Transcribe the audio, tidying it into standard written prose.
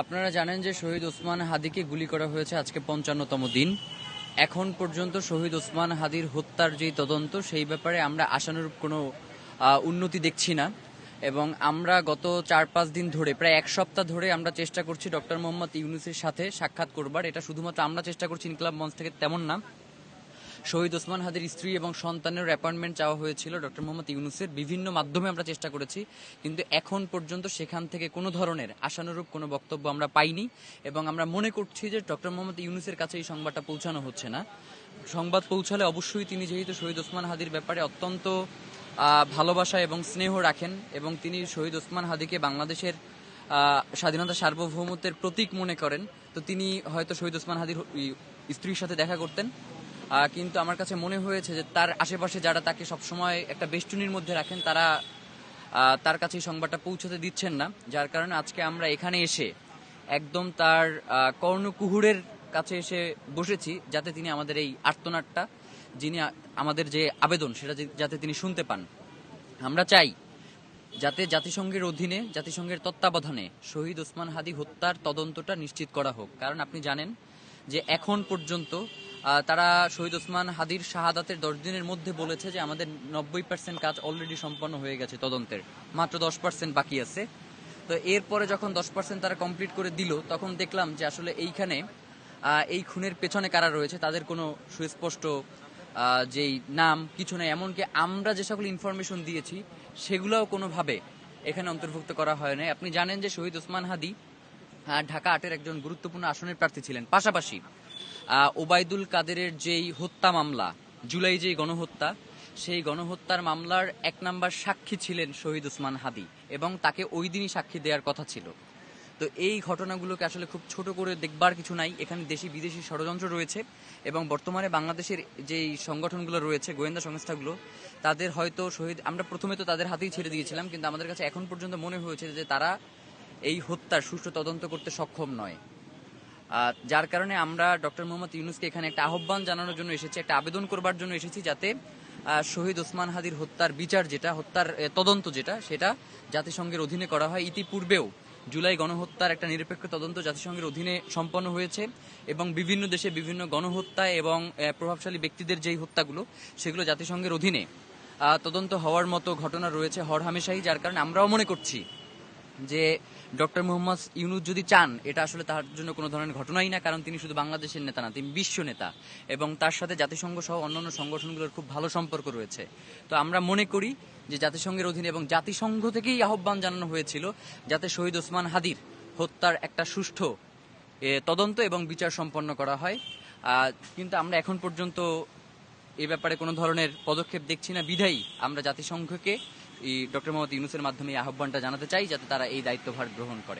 আপনারা জানেন যে শহীদ ওসমান হাদিকে গুলি করা হয়েছে আজকে ৫৫তম দিন। এখন পর্যন্ত শহীদ ওসমান হাদির হত্যার যেই তদন্ত সেই ব্যাপারে আমরা আশানুরূপ কোনো উন্নতি দেখছি না। এবং আমরা গত ৪-৫ দিন ধরে প্রায় এক সপ্তাহ ধরে আমরা চেষ্টা করছি ডক্টর মোহাম্মদ ইউনূসের সাথে সাক্ষাৎ করবার। এটা শুধুমাত্র আমরা চেষ্টা করছি ইনকিলাব মঞ্চ থেকে তেমন না, শহীদ ওসমান হাদির স্ত্রী এবং সন্তানের অ্যাপয়েন্টমেন্ট চাওয়া হয়েছিল ডক্টর মোহাম্মদ ইউনূসের। বিভিন্ন মাধ্যমে আমরা চেষ্টা করেছি, কিন্তু এখন পর্যন্ত সেখান থেকে কোনো ধরনের আশানুরূপ কোনো বক্তব্য আমরা পাইনি। এবং আমরা মনে করছি যে ডক্টর মোহাম্মদ ইউনূসের কাছে এই সংবাদটা পৌঁছানো হচ্ছে না। সংবাদ পৌঁছালে অবশ্যই তিনি যেহেতু শহীদ ওসমান হাদির ব্যাপারে অত্যন্ত ভালোবাসা এবং স্নেহ রাখেন এবং তিনি শহীদ ওসমান হাদিকে বাংলাদেশের স্বাধীনতা সার্বভৌমত্বের প্রতীক মনে করেন, তো তিনি হয়তো শহীদ ওসমান হাদির স্ত্রীর সাথে দেখা করতেন। কিন্তু আমার কাছে মনে হয়েছে যে তার আশেপাশে যারা তাকে সবসময় একটা বেষ্টনীর মধ্যে রাখেন তারা তার কাছে এই সংবাদটা পৌঁছতে দিচ্ছেন না, যার কারণে আজকে আমরা এখানে এসে একদম তার কর্ণকুহুরের কাছে এসে বসেছি, যাতে তিনি আমাদের এই আর্তনাদটা, আমাদের যে আবেদন সেটা যাতে তিনি শুনতে পান। আমরা চাই যাতে জাতিসংঘের অধীনে, জাতিসংঘের তত্ত্বাবধানে শহীদ ওসমান হাদি হত্যার তদন্তটা নিশ্চিত করা হোক। কারণ আপনি জানেন যে এখন পর্যন্ত তারা শহীদ ওসমান হাদির শাহাদাতের 10 দিনের মধ্যে বলেছে যে আমাদের 90% কাজ অলরেডি সম্পন্ন হয়ে গেছে তদন্তের, মাত্র 10% বাকি আছে। তো এরপরে যখন 10% তারা কমপ্লিট করে দিল, তখন দেখলাম যে আসলে এইখানে এই খুনের পেছনে কারা রয়েছে তাদের কোনো সুস্পষ্ট যেই নাম কিছু নেই। এমনকি আমরা যে সকল ইনফরমেশন দিয়েছি সেগুলোও কোনোভাবে এখানে অন্তর্ভুক্ত করা হয় নাই। আপনি জানেন যে শহীদ ওসমান হাদি ঢাকা 8-এর একজন গুরুত্বপূর্ণ আসনের প্রার্থী ছিলেন। পাশাপাশি ওবায়দুল কাদেরের যেই হত্যা মামলা, জুলাই যেই গণহত্যা, সেই গণহত্যার মামলার 1 নাম্বার সাক্ষী ছিলেন শহীদ ওসমান হাদি এবং তাকে ওই দিনই সাক্ষী দেওয়ার কথা ছিল। তো এই ঘটনাগুলোকে আসলে খুব ছোট করে দেখবার কিছু নাই। এখানে দেশি বিদেশি ষড়যন্ত্র রয়েছে এবং বর্তমানে বাংলাদেশের যেই সংগঠনগুলো রয়েছে, গোয়েন্দা সংস্থাগুলো, তাদের হয়তো আমরা প্রথমে তো তাদের হাতেই ছেড়ে দিয়েছিলাম, কিন্তু আমাদের কাছে এখন পর্যন্ত মনে হয়েছে যে তারা এই হত্যার সুষ্ঠু তদন্ত করতে সক্ষম নয়। যার কারণে আমরা ডক্টর মোহাম্মদ ইউনূসকে এখানে একটা আহ্বান জানানোর জন্য এসেছি, একটা আবেদন করবার জন্য এসেছি, যাতে শহীদ ওসমান হাদির হত্যার বিচার যেটা, হত্যার তদন্ত যেটা, সেটা জাতিসংঘের অধীনে করা হয়। ইতিপূর্বেও জুলাই গণহত্যার একটা নিরপেক্ষ তদন্ত জাতিসংঘের অধীনে সম্পন্ন হয়েছে এবং বিভিন্ন দেশে বিভিন্ন গণহত্যা এবং প্রভাবশালী ব্যক্তিদের যেই হত্যাগুলো, সেগুলো জাতিসংঘের অধীনে তদন্ত হওয়ার মতো ঘটনা রয়েছে হরহামেশাই। যার কারণে আমরাও মনে করছি যে ডক্টর মোহাম্মদ ইউনূস যদি চান, এটা আসলে তার জন্য কোনো ধরনের ঘটনাই না, কারণ তিনি শুধু বাংলাদেশের নেতা না, তিনি বিশ্ব নেতা এবং তার সাথে জাতিসংঘ সহ অন্যান্য সংগঠনগুলোর খুব ভালো সম্পর্ক রয়েছে। তো আমরা মনে করি যে জাতিসংঘের অধীনে এবং জাতিসংঘ থেকেই আহ্বান জানানো হয়েছিল যাতে শহীদ ওসমান হাদির হত্যার একটা সুষ্ঠু তদন্ত এবং বিচার সম্পন্ন করা হয়। কিন্তু আমরা এখন পর্যন্ত এ ব্যাপারে কোনো ধরনের পদক্ষেপ দেখছি না, বিধায়ী আমরা জাতিসংঘকে ডক্টর মোহাম্মদ ইউনূসের মাধ্যমে এই আহ্বানটা জানাতে চাই যাতে তারা এই দায়িত্বভার গ্রহণ করে।